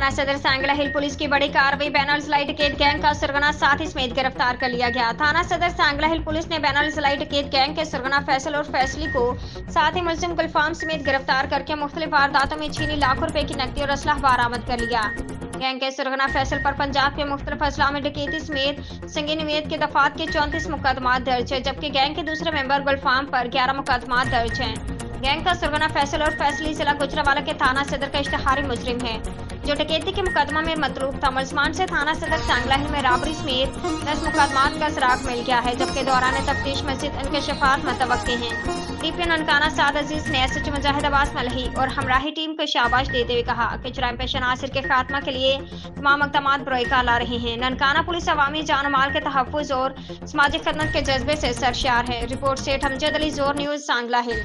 थाना सदर सांगला हिल पुलिस की बड़ी कार्रवाई। बैनर्स डकैत गैंग का सरगना साथी समेत गिरफ्तार कर लिया गया। थाना सदर सांगला हिल पुलिस ने बैनर्स डकैत गैंग के सरगना फैसल और फैसली को साथ ही मुलजिम गुलफाम समेत गिरफ्तार करके मुख्तलिफ वारदातों में छीनी लाखों रुपए की नकदी और असलाह बरामद कर लिया। गैंग के सरगना फैसल पर पंजाब के मुख्तलिफ अजला में डकैती समेत संगीन अवैध के दफात के 34 मुकदमा दर्ज है, जबकि गैंग के दूसरे मेंबर गुलफाम पर 11 मुकदमा दर्ज हैं। गैंग का सरगना फैसल और फैसली जिला गुजरांवाला के थाना सदर का इश्तिहारी मुजरिम है, जो डकैती के मुकदमा में मतरूक था। मुलजमान से थाना सदर सांगला हिल में राबरी समेत 10 मुकदमात का सुराग मिल गया है, जबकि दौरान तफ्तीश मजीद इंकशाफात मुतवक्के हैं। डीपी ननकाना साद अजीज ने एसएच मुजाहिद अब्बास मलही और हमराही टीम को शाबाश देते हुए कहा कि जुराइम पेश अनासर के खात्मा के लिए तमाम इक़दामात बरोए ला रहे हैं। ननकाना पुलिस अवामी जान और माल के तहफ़्फ़ुज़ और समाजी खदमत के जज्बे से सरशार है। रिपोर्ट सेठ अमजद अली, जोर न्यूज़, सांगला हिल।